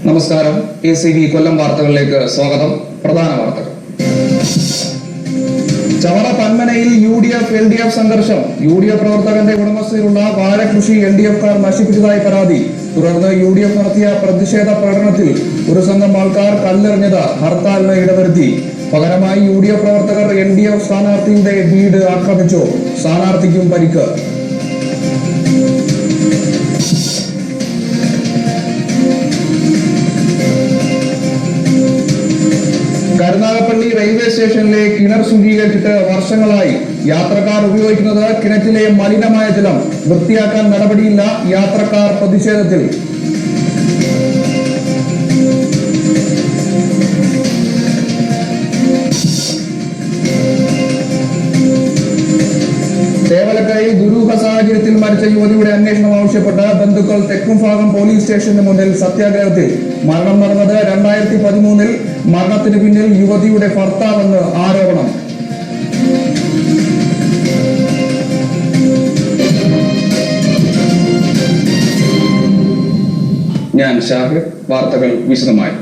നമസ്കാരം. ACV കൊല്ലം വാർത്തകളിലേക്ക് സ്വാഗതം. പ്രധാന വാർത്തകൾ. ചവറ പന്മനയിൽ UDF LDF സംഘർഷം. UDF പ്രവർത്തകന്റെ ഉടമസ്ഥയിലുള്ള വാഴകൃഷി LDF-കാർ നശിപ്പിച്ചതായി പരാതി. തുടർന്ന് UDF നടത്തിയ പ്രതിഷേധ പ്രകടനത്തിൽ ഒരു സംഘം ആൾക്കാർ കല്ലെറിഞ്ഞത് ഹർത്താലിന് ഇടവരുത്തി. പകരമായി UDF പ്രവർത്തകർ LDF സ്ഥാനാർത്ഥിയുടെ വീട് ആക്രമിച്ചു. സ്ഥാനാർത്ഥിക്കും പരിക്ക്. കരുനാഗപ്പള്ളി റെയിൽവേ സ്റ്റേഷനിലെ കിണർ ശുചീകരിച്ചിട്ട് വർഷങ്ങളായി. യാത്രക്കാർ ഉപയോഗിക്കുന്നത് കിണറ്റിലെ മലിനമായ ജലം. വൃത്തിയാക്കാൻ നടപടിയില്ല. യാത്രക്കാർ പ്രതിഷേധത്തിൽ. തേവലക്കരയിൽ ദുരൂഹ സാഹചര്യത്തിൽ മരിച്ച യുവതിയുടെ അന്വേഷണം ആവശ്യപ്പെട്ട് ബന്ധുക്കൾ തെക്കുംഭാഗം പോലീസ് സ്റ്റേഷന് മുന്നിൽ സത്യാഗ്രഹത്തിൽ. മരണം നടന്നത് 2013. മരണത്തിന് പിന്നിൽ യുവതിയുടെ ഭർത്താവെന്ന് ആരോപണം. ഞാൻ ഷാഹിർ. വാർത്തകൾ വിശദമായി.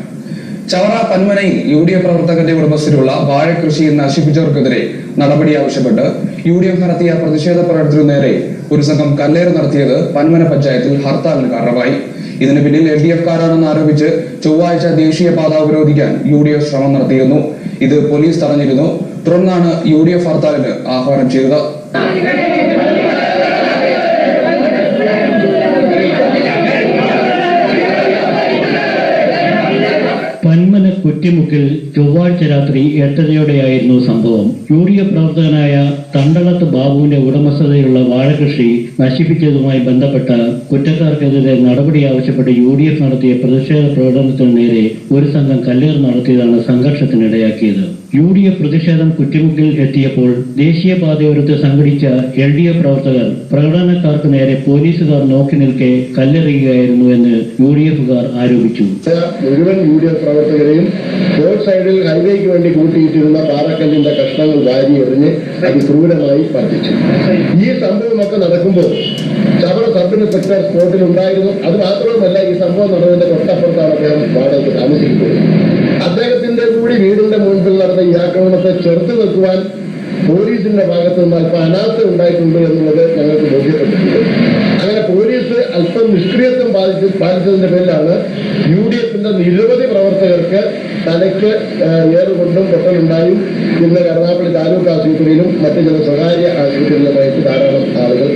ചവറ പന്മനയിൽ UDF പ്രവർത്തകന്റെ ഉടമസ്ഥയിലുള്ള വാഴകൃഷി നശിപ്പിച്ചവർക്കെതിരെ നടപടി ആവശ്യപ്പെട്ട് UDF നടത്തിയ പ്രതിഷേധ പ്രകടനത്തിനു നേരെ ഒരു സംഘം കല്ലേറ് നടത്തിയത് പന്മന പഞ്ചായത്തിൽ ഹർത്താലിന് കാരണമായി. ഇതിന് പിന്നിൽ LDF-കാരാണെന്ന് ആരോപിച്ച് ചൊവ്വാഴ്ച ദേശീയപാത ഉപരോധിക്കാൻ UDF ശ്രമം നടത്തിയിരുന്നു. ഇത് പോലീസ് തടഞ്ഞിരുന്നു. തുടർന്നാണ് UDF ഹർത്താലിന് ആഹ്വാനം ചെയ്തത്. പന്മന കുറ്റിമുക്കിൽ ചൊവ്വാഴ്ച രാത്രി 8:30യോടെയായിരുന്നു സംഭവം. UDF പ്രവർത്തകനായ തണ്ടളത്ത് ബാബുവിന്റെ ഉടമസ്ഥതയുള്ള വാഴകൃഷി നശിപ്പിച്ചതുമായി ബന്ധപ്പെട്ട കുറ്റക്കാർക്കെതിരെ നടപടി ആവശ്യപ്പെട്ട് UDF നടത്തിയ പ്രതിഷേധ പ്രകടനത്തിനു നേരെ ഒരു സംഘം കല്ലേറ് നടത്തിയതാണ് സംഘർഷത്തിനിടയാക്കിയത്. UDF പ്രതിഷേധം കുറ്റിമുക്കിൽ എത്തിയപ്പോൾ ദേശീയപാതയോരത്ത് സംഘടിച്ച LDF പ്രവർത്തകർ പ്രകടനക്കാർക്ക് നേരെ പോലീസുകാർ നോക്കി നിൽക്കെ കല്ലെറിയുകയായിരുന്നു എന്ന് UDF-കാർ ആരോപിച്ചു. മുഴുവൻ UDF പ്രവർത്തകരെയും റോഡ് സൈഡിൽ ഹൈവേക്ക് വേണ്ടി കൂട്ടിയിട്ടിരുന്ന പാറക്കല്ലിന്റെ കഷ്ണങ്ങൾ വാരി എറിഞ്ഞ് അതിക്രൂരമായി വർദ്ധിച്ചു. ഈ സംഭവമൊക്കെ നടക്കുമ്പോൾ ചവറ സബ് ഇൻസ്പെക്ടർ സ്പോട്ടിൽ ഉണ്ടായിരുന്നു. അത് മാത്രവുമല്ല, ഈ സംഭവം നടന്നതിന്റെ തൊട്ടപ്പുറത്താണ് അദ്ദേഹം വാടകയ്ക്ക് താമസിക്കുന്നത്. അദ്ദേഹത്തിന്റെ കൂടി വീടിന്റെ മുൻപിൽ നടന്ന ഈ ആക്രമണത്തെ ചെറുത്തു നിൽക്കുവാൻ പോലീസിന്റെ ഭാഗത്ത് നിന്ന് അല്പം അനാസ്ഥ ഉണ്ടായിട്ടുണ്ട് എന്നുള്ളത് ഞങ്ങൾക്ക് ബോധ്യപ്പെട്ടിട്ടുണ്ട്. അങ്ങനെ പോലീസ് അല്പം നിഷ്ക്രിയത്വം പാലിച്ചതിന്റെ പേരിലാണ് UDF-ന്റെ നിരവധി പ്രവർത്തകർക്ക് തലയ്ക്ക് ഏറുകൊണ്ടും പൊട്ടലുണ്ടായും. ഇന്ന് കരുനാഗപ്പള്ളി താലൂക്ക് ആശുപത്രിയിലും മറ്റു ചില സ്വകാര്യ ആശുപത്രികളിലുമായിട്ട് ധാരാളം ആളുകൾ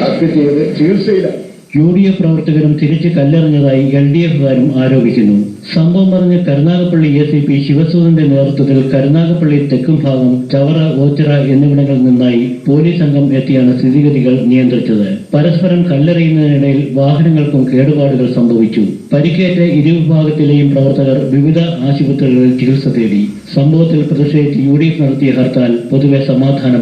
അഡ്മിറ്റ് ചെയ്ത് ചികിത്സയിലാണ്. UDF പ്രവർത്തകരും തിരിച്ച് കല്ലെറിഞ്ഞതായി LDF-കാരും ആരോപിക്കുന്നു. സംഭവം പറഞ്ഞ് കരുനാഗപ്പള്ളി ACP ശിവസൂദന്റെ നേതൃത്വത്തിൽ കരുനാഗപ്പള്ളി തെക്കും ഭാഗം, ചവറ, ഓച്ചിറ എന്നിവിടങ്ങളിൽ നിന്നായി പോലീസ് സംഘം എത്തിയാണ് സ്ഥിതിഗതികൾ നിയന്ത്രിച്ചത്. പരസ്പരം കല്ലെറിയുന്നതിനിടയിൽ വാഹനങ്ങൾക്കും കേടുപാടുകൾ സംഭവിച്ചു. പരിക്കേറ്റ ഇരുവിഭാഗത്തിലെയും പ്രവർത്തകർ വിവിധ ആശുപത്രികളിൽ ചികിത്സ തേടി. സംഭവത്തിൽ പ്രതിഷേധിച്ച് UDF നടത്തിയ ഹർത്താൽ പൊതുവെ സമാധാനം